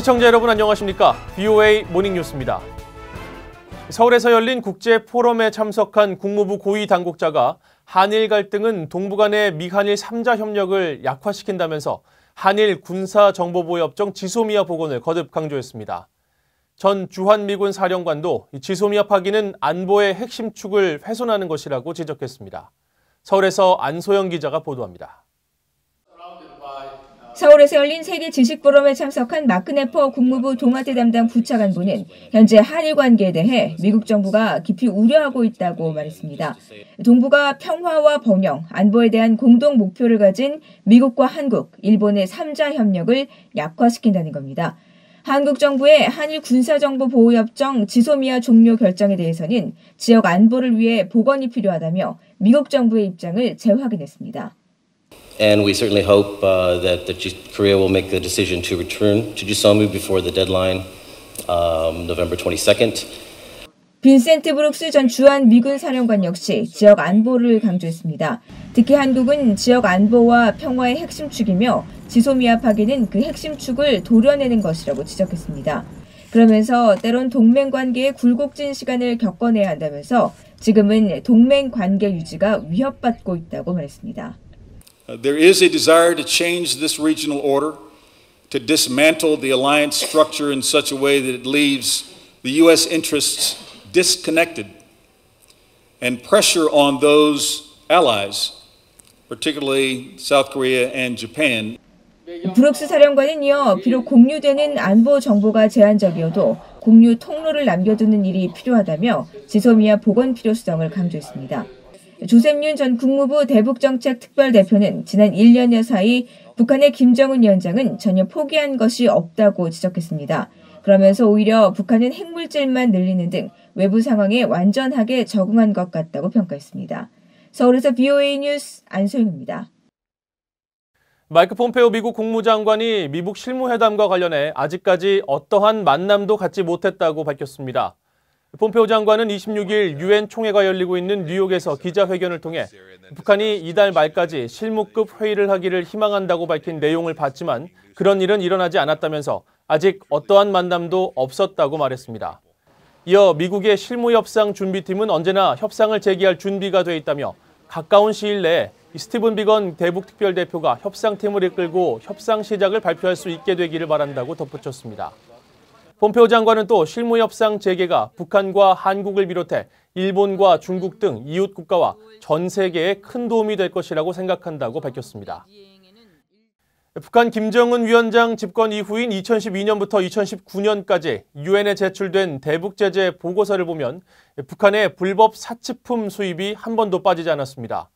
시청자 여러분 안녕하십니까? BOA 모닝뉴스입니다. 서울에서 열린 국제 포럼에 참석한 국무부 고위 당국자가 한일 갈등은 동북 간의 미한일 3자 협력을 약화시킨다면서 한일 군사정보보호협정 지소미아 복원을 거듭 강조했습니다. 전 주한미군 사령관도 지소미아 파기는 안보의 핵심 축을 훼손하는 것이라고 지적했습니다. 서울에서 안소영 기자가 보도합니다. 서울에서 열린 세계 지식 포럼에 참석한 마크 네퍼 국무부 동아대 담당 부차관보는 현재 한일 관계에 대해 미국 정부가 깊이 우려하고 있다고 말했습니다. 동북아 평화와 번영, 안보에 대한 공동 목표를 가진 미국과 한국, 일본의 3자 협력을 약화시킨다는 겁니다. 한국 정부의 한일 군사정보보호협정 지소미아 종료 결정에 대해서는 지역 안보를 위해 복원이 필요하다며 미국 정부의 입장을 재확인했습니다. And we certainly hope that Korea will make the decision to return to GSOMU before the deadline, November 22nd. 빈센트 브룩스 전 주한 미군 사령관 역시 지역 안보를 강조했습니다. 특히 한국은 지역 안보와 평화의 핵심 축이며 지소미아 파기는 그 핵심 축을 도려내는 것이라고 지적했습니다. 그러면서 때론 동맹 관계의 굴곡진 시간을 겪어내야 한다면서 지금은 동맹 관계 유지가 위협받고 있다고 말했습니다. There is a desire to change this regional order, to dismantle the alliance structure in such a way that it leaves the U.S. interests disconnected and pressure on those allies, particularly South Korea and Japan. 브룩스 사령관은 이어 비록 공유되는 안보 정보가 제한적이어도 공유 통로를 남겨두는 일이 필요하다며 지소미아 복원 필요성을 강조했습니다. 조셉윤 전 국무부 대북정책특별대표는 지난 1년여 사이 북한의 김정은 위원장은 전혀 포기한 것이 없다고 지적했습니다. 그러면서 오히려 북한은 핵물질만 늘리는 등 외부 상황에 완전하게 적응한 것 같다고 평가했습니다. 서울에서 BOA 뉴스 안소영입니다. 마이크 폼페오 미국 국무장관이 미국 실무회담과 관련해 아직까지 어떠한 만남도 갖지 못했다고 밝혔습니다. 폼페오 장관은 26일 유엔 총회가 열리고 있는 뉴욕에서 기자회견을 통해 북한이 이달 말까지 실무급 회의를 하기를 희망한다고 밝힌 내용을 봤지만 그런 일은 일어나지 않았다면서 아직 어떠한 만남도 없었다고 말했습니다. 이어 미국의 실무협상 준비팀은 언제나 협상을 재개할 준비가 돼 있다며 가까운 시일 내에 스티븐 비건 대북특별대표가 협상팀을 이끌고 협상 시작을 발표할 수 있게 되기를 바란다고 덧붙였습니다. 폼페오 장관은 또 실무협상 재개가 북한과 한국을 비롯해 일본과 중국 등 이웃 국가와 전 세계에 큰 도움이 될 것이라고 생각한다고 밝혔습니다. 북한 김정은 위원장 집권 이후인 2012년부터 2019년까지 유엔에 제출된 대북제재 보고서를 보면 북한의 불법 사치품 수입이 한 번도 빠지지 않았습니다.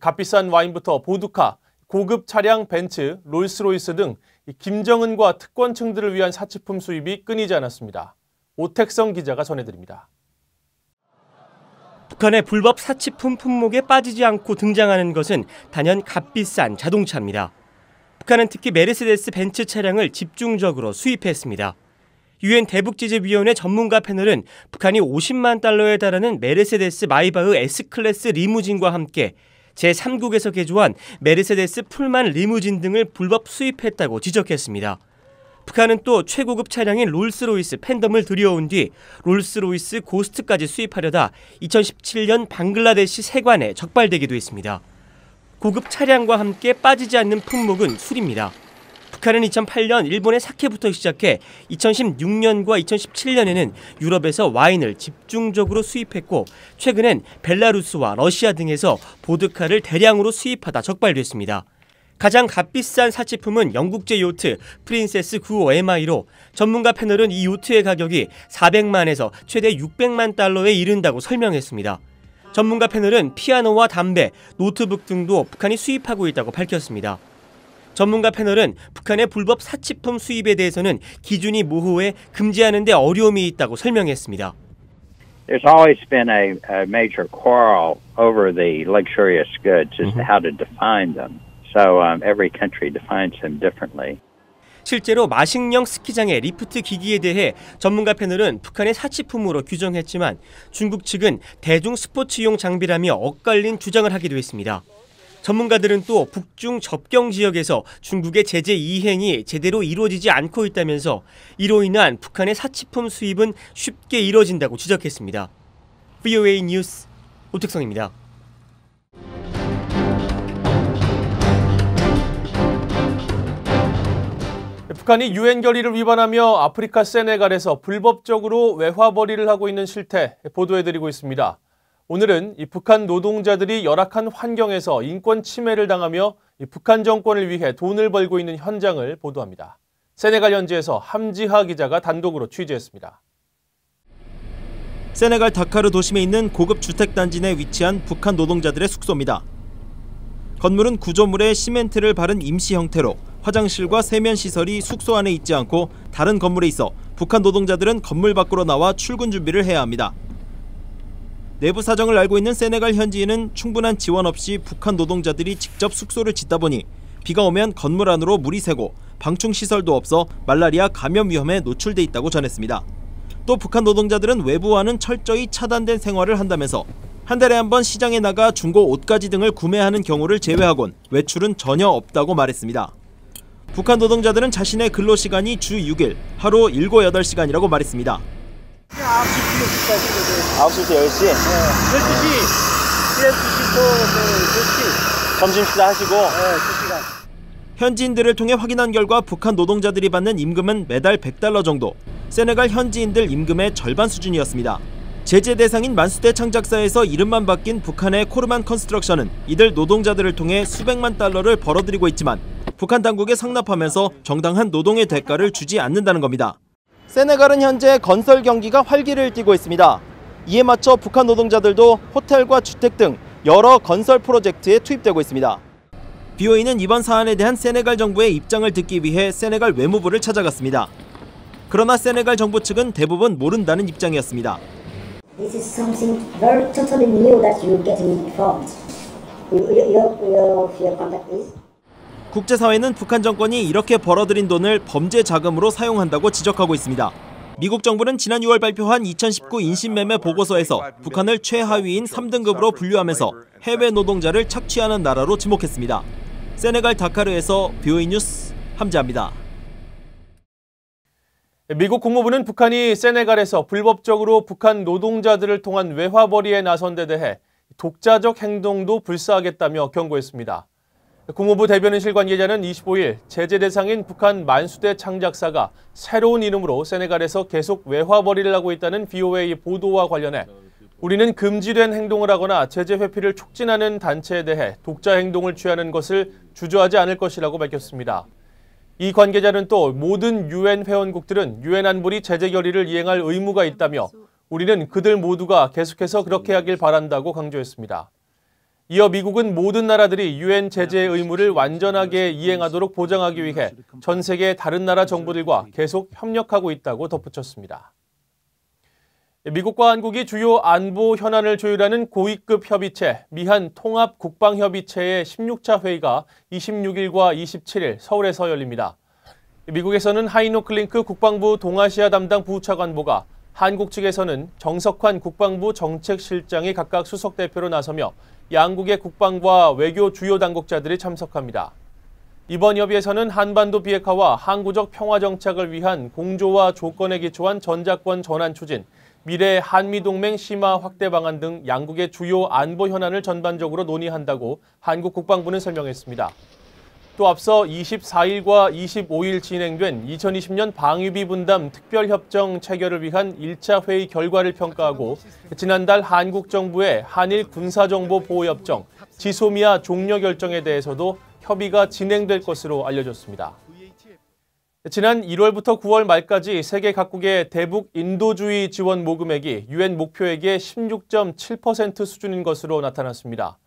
값비싼 와인부터 보드카, 고급 차량 벤츠, 롤스로이스 등 김정은과 특권층들을 위한 사치품 수입이 끊이지 않았습니다. 오택성 기자가 전해드립니다. 북한의 불법 사치품 품목에 빠지지 않고 등장하는 것은 단연 값비싼 자동차입니다. 북한은 특히 메르세데스 벤츠 차량을 집중적으로 수입했습니다. 유엔 대북제재위원회 전문가 패널은 북한이 50만 달러에 달하는 메르세데스 마이바흐 S클래스 리무진과 함께 제3국에서 개조한 메르세데스 풀만 리무진 등을 불법 수입했다고 지적했습니다. 북한은 또 최고급 차량인 롤스로이스 팬덤을 들여온 뒤 롤스로이스 고스트까지 수입하려다 2017년 방글라데시 세관에 적발되기도 했습니다. 고급 차량과 함께 빠지지 않는 품목은 술입니다. 북한은 2008년 일본의 사케부터 시작해 2016년과 2017년에는 유럽에서 와인을 집중적으로 수입했고 최근엔 벨라루스와 러시아 등에서 보드카를 대량으로 수입하다 적발됐습니다. 가장 값비싼 사치품은 영국제 요트 프린세스 9호 MI로 전문가 패널은 이 요트의 가격이 400만에서 최대 600만 달러에 이른다고 설명했습니다. 전문가 패널은 피아노와 담배, 노트북 등도 북한이 수입하고 있다고 밝혔습니다. 전문가 패널은 북한의 불법 사치품 수입에 대해서는 기준이 모호해 금지하는 데 어려움이 있다고 설명했습니다. There's always been a major quarrel over the luxurious goods as to how to define them. So every country defines them differently. 실제로 마식령 스키장의 리프트 기기에 대해 전문가 패널은 북한의 사치품으로 규정했지만 중국 측은 대중 스포츠용 장비라며 엇갈린 주장을 하기도 했습니다. 전문가들은 또 북중 접경 지역에서 중국의 제재 이행이 제대로 이루어지지 않고 있다면서 이로 인한 북한의 사치품 수입은 쉽게 이뤄진다고 지적했습니다. VOA 뉴스 오택성입니다. 북한이 유엔 결의를 위반하며 아프리카 세네갈에서 불법적으로 외화벌이를 하고 있는 실태 보도해드리고 있습니다. 오늘은 이 북한 노동자들이 열악한 환경에서 인권 침해를 당하며 이 북한 정권을 위해 돈을 벌고 있는 현장을 보도합니다. 세네갈 현지에서 함지하 기자가 단독으로 취재했습니다. 세네갈 다카르 도심에 있는 고급 주택단지 내 위치한 북한 노동자들의 숙소입니다. 건물은 구조물에 시멘트를 바른 임시 형태로 화장실과 세면시설이 숙소 안에 있지 않고 다른 건물에 있어 북한 노동자들은 건물 밖으로 나와 출근 준비를 해야 합니다. 내부 사정을 알고 있는 세네갈 현지인은 충분한 지원 없이 북한 노동자들이 직접 숙소를 짓다 보니 비가 오면 건물 안으로 물이 새고 방충시설도 없어 말라리아 감염 위험에 노출돼 있다고 전했습니다. 또 북한 노동자들은 외부와는 철저히 차단된 생활을 한다면서 한 달에 한 번 시장에 나가 중고 옷가지 등을 구매하는 경우를 제외하곤 외출은 전혀 없다고 말했습니다. 북한 노동자들은 자신의 근로시간이 주 6일, 하루 7, 8시간이라고 말했습니다. 9시부터 10시? 네. 12시. 12시부터 10시. 점심 식사하시고? 네, 2시간. 현지인들을 통해 확인한 결과 북한 노동자들이 받는 임금은 매달 $100 정도, 세네갈 현지인들 임금의 절반 수준이었습니다. 제재 대상인 만수대 창작사에서 이름만 바뀐 북한의 코르만 컨스트럭션은 이들 노동자들을 통해 수백만 달러를 벌어들이고 있지만 북한 당국에 상납하면서 정당한 노동의 대가를 주지 않는다는 겁니다. 세네갈은 현재 건설 경기가 활기를 띠고 있습니다. 이에 맞춰 북한 노동자들도 호텔과 주택 등 여러 건설 프로젝트에 투입되고 있습니다. BOA는 이번 사안에 대한 세네갈 정부의 입장을 듣기 위해 세네갈 외무부를 찾아갔습니다. 그러나 세네갈 정부 측은 대부분 모른다는 입장이었습니다. This is something very totally new that you get informed. Your contact is? 국제사회는 북한 정권이 이렇게 벌어들인 돈을 범죄 자금으로 사용한다고 지적하고 있습니다. 미국 정부는 지난 6월 발표한 2019 인신매매 보고서에서 북한을 최하위인 3등급으로 분류하면서 해외 노동자를 착취하는 나라로 지목했습니다. 세네갈 다카르에서 VOA 뉴스 함지아입니다. 미국 국무부는 북한이 세네갈에서 불법적으로 북한 노동자들을 통한 외화벌이에 나선 데 대해 독자적 행동도 불사하겠다며 경고했습니다. 국무부 대변인실 관계자는 25일 제재 대상인 북한 만수대 창작사가 새로운 이름으로 세네갈에서 계속 외화벌이를 하고 있다는 VOA 보도와 관련해 우리는 금지된 행동을 하거나 제재 회피를 촉진하는 단체에 대해 독자 행동을 취하는 것을 주저하지 않을 것이라고 밝혔습니다. 이 관계자는 또 모든 유엔 회원국들은 유엔 안보리 제재 결의를 이행할 의무가 있다며 우리는 그들 모두가 계속해서 그렇게 하길 바란다고 강조했습니다. 이어 미국은 모든 나라들이 유엔 제재의 의무를 완전하게 이행하도록 보장하기 위해 전 세계 다른 나라 정부들과 계속 협력하고 있다고 덧붙였습니다. 미국과 한국이 주요 안보 현안을 조율하는 고위급 협의체 미한 통합국방협의체의 16차 회의가 26일과 27일 서울에서 열립니다. 미국에서는 하이노 클링크 국방부 동아시아 담당 부차관보가 한국 측에서는 정석환 국방부 정책실장이 각각 수석대표로 나서며 양국의 국방과 외교 주요 당국자들이 참석합니다. 이번 협의에서는 한반도 비핵화와 항구적 평화 정착을 위한 공조와 조건에 기초한 전작권 전환 추진, 미래 한미동맹 심화 확대 방안 등 양국의 주요 안보 현안을 전반적으로 논의한다고 한국 국방부는 설명했습니다. 또 앞서 24일과 25일 진행된 2020년 방위비 분담 특별협정 체결을 위한 1차 회의 결과를 평가하고 지난달 한국 정부의 한일 군사정보보호협정 지소미아 종료 결정에 대해서도 협의가 진행될 것으로 알려졌습니다. 지난 1월부터 9월 말까지 세계 각국의 대북 인도주의 지원 모금액이 유엔 목표액의 16.7% 수준인 것으로 나타났습니다.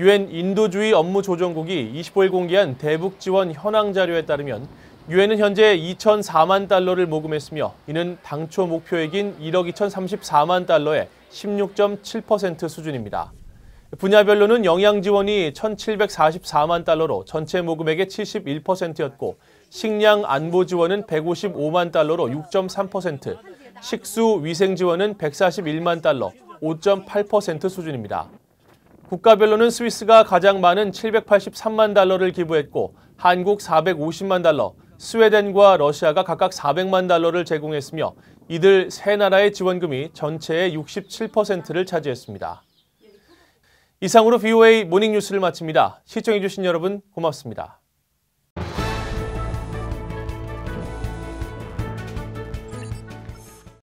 유엔 인도주의 업무조정국이 25일 공개한 대북 지원 현황 자료에 따르면 유엔은 현재 2,004만 달러를 모금했으며 이는 당초 목표액인 1억 2,034만 달러의 16.7% 수준입니다. 분야별로는 영양 지원이 1,744만 달러로 전체 모금액의 71%였고 식량 안보 지원은 155만 달러로 6.3%, 식수 위생 지원은 141만 달러, 5.8% 수준입니다. 국가별로는 스위스가 가장 많은 783만 달러를 기부했고 한국 450만 달러, 스웨덴과 러시아가 각각 400만 달러를 제공했으며 이들 세 나라의 지원금이 전체의 67%를 차지했습니다. 이상으로 VOA 모닝뉴스를 마칩니다. 시청해주신 여러분 고맙습니다.